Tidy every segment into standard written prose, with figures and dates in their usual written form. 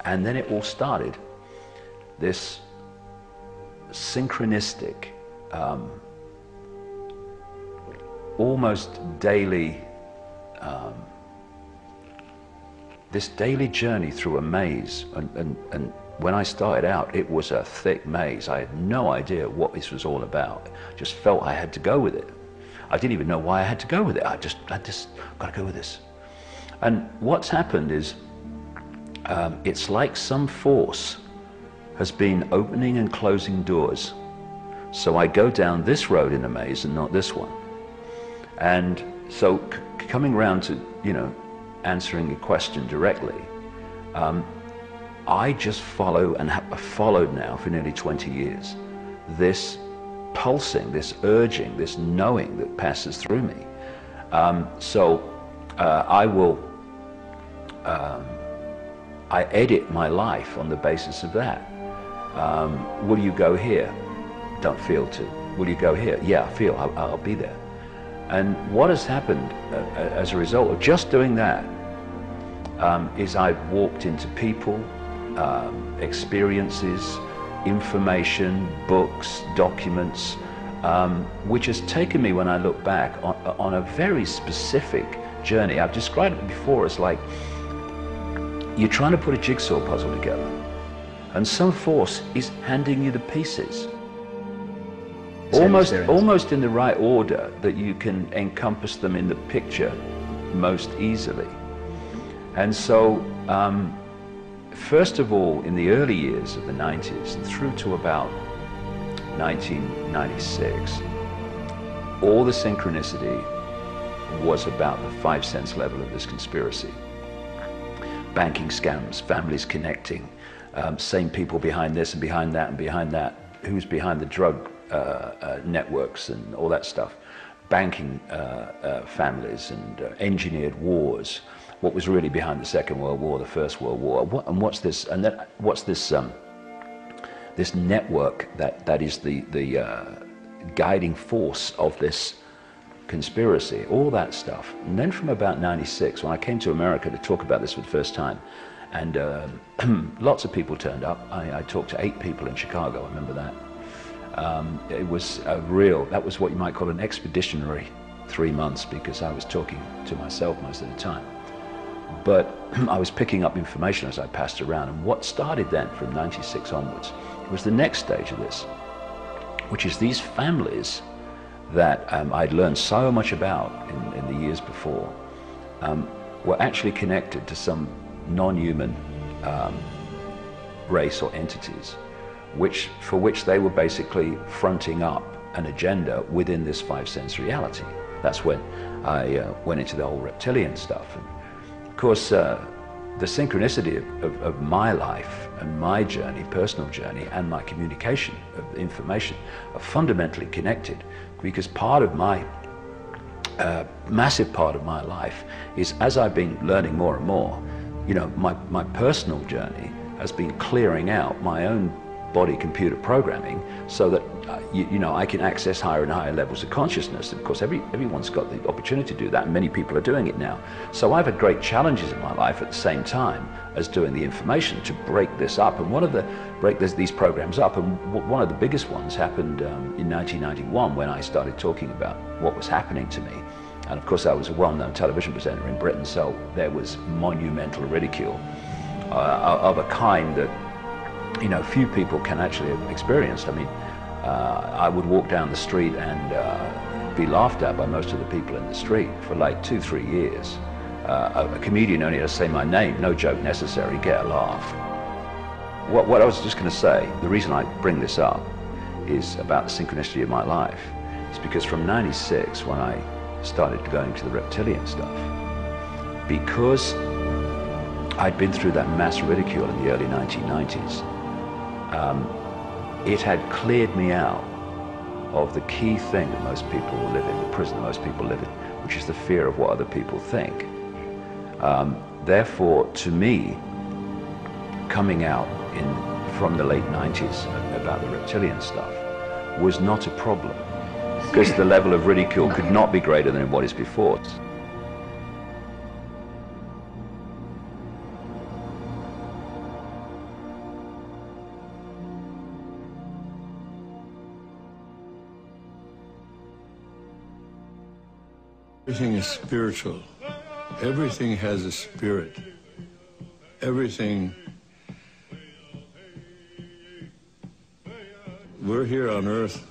And then it all started, this synchronistic, almost daily, this daily journey through a maze. And when I started out, it was a thick maze. I had no idea what this was all about. Just felt I had to go with it. I didn't even know why I had to go with it. I just got to go with this. And what's happened is, it's like some force has been opening and closing doors. So I go down this road in a maze and not this one. And so coming round to, you know, answering your question directly, I just follow, and have followed now for nearly 20 years, this pulsing, this urging, this knowing that passes through me. I edit my life on the basis of that. Will you go here? Don't feel to. Will you go here? Yeah, I feel, I'll be there. And what has happened as a result of just doing that is I've walked into people, experiences, information, books, documents, which has taken me, when I look back, on a very specific journey. I've described it before as like you're trying to put a jigsaw puzzle together, and some force is handing you the pieces, almost in the right order that you can encompass them in the picture most easily. And so, first of all, in the early years of the 90s, and through to about 1996, all the synchronicity was about the 5 sense level of this conspiracy. Banking scams, families connecting, same people behind this and behind that and behind that, who's behind the drug networks and all that stuff, banking families and engineered wars. What was really behind the Second World War, the First World War, what's this? And then what's this? This network that is the guiding force of this conspiracy, all that stuff. And then from about 96, when I came to America to talk about this for the first time, and lots of people turned up. I talked to 8 people in Chicago, I remember that. It was that was what you might call an expeditionary 3 months, because I was talking to myself most of the time. But I was picking up information as I passed around, and what started then from 96 onwards was the next stage of this, which is these families that I'd learned so much about in the years before, were actually connected to some non-human race or entities, for which they were basically fronting up an agenda within this 5 sense reality. That's when I went into the whole reptilian stuff. And of course, the synchronicity of my life and my journey, personal journey, and my communication of information are fundamentally connected, because part of my, massive part of my life is, as I've been learning more and more, you know, my personal journey has been clearing out my own body computer programming, so that you know, I can access higher and higher levels of consciousness. Of course, everyone's got the opportunity to do that, and many people are doing it now. So I've had great challenges in my life at the same time as doing the information to break this up. And break these programs up, and one of the biggest ones happened in 1991, when I started talking about what was happening to me. And of course, I was a well-known television presenter in Britain, so there was monumental ridicule of a kind that, you know, few people can actually have experienced. I mean, I would walk down the street and be laughed at by most of the people in the street for like 2-3 years. A comedian only had to say my name, no joke necessary, get a laugh. What I was just going to say, the reason I bring this up is about the synchronicity of my life. It's because from 96, when I started going to the reptilian stuff, because I'd been through that mass ridicule in the early 1990s, it had cleared me out of the key thing that most people live in, the prison that most people live in, which is the fear of what other people think. Therefore, to me, coming out from the late 90s about the reptilian stuff was not a problem, because the level of ridicule could not be greater than what is before. Everything is spiritual. Everything has a spirit. Everything. We're here on Earth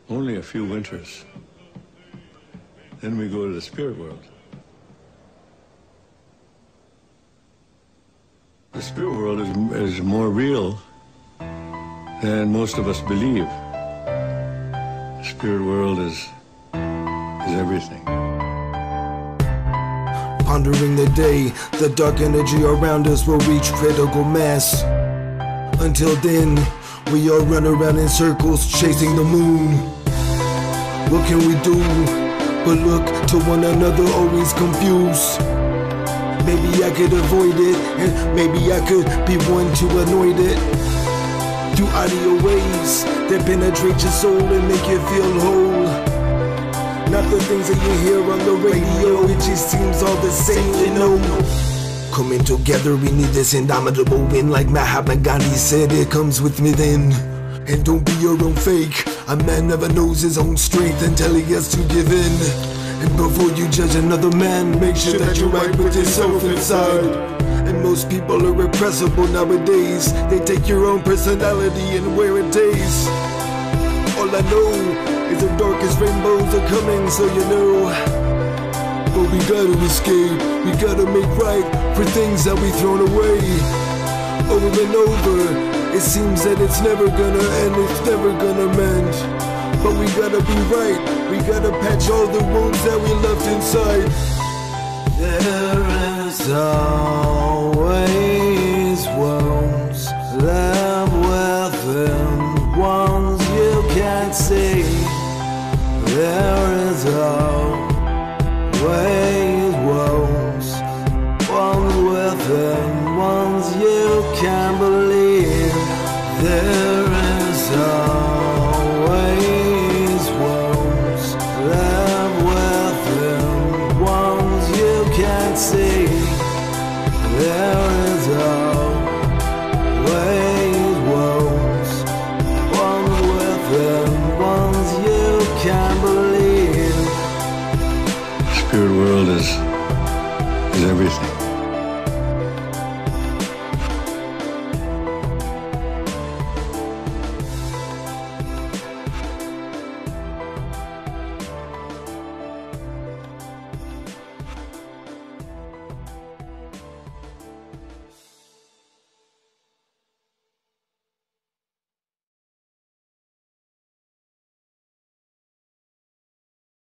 only a few winters. Then we go to the spirit world. The spirit world is more real than most of us believe. The spirit world is everything. Pondering the day, the dark energy around us will reach critical mass. Until then, we all run around in circles chasing the moon. What can we do but look to one another, always confused? Maybe I could avoid it, and maybe I could be one to anoint it. Through audio waves that penetrate your soul and make you feel whole. Not the things that you hear on the radio, it just seems all the same, you know. Coming together, we need this indomitable win. Like Mahatma Gandhi said, it comes with me then. And don't be your own fake. A man never knows his own strength until he gets to give in. And before you judge another man, make sure that you're right with yourself inside. And most people are repressible nowadays. They take your own personality and wear it days. All I know is the darkest rainbows are coming, so you know. But we gotta escape, we gotta make right for things that we thrown away. Over and over, it seems that it's never gonna end, it's never gonna mend. But we gotta be right, we gotta patch all the wounds that we left inside. There is always wounds left within, ones you can't see. There is always wounds, ones within, ones you can't believe. There is always wounds left within, ones you can't see. There is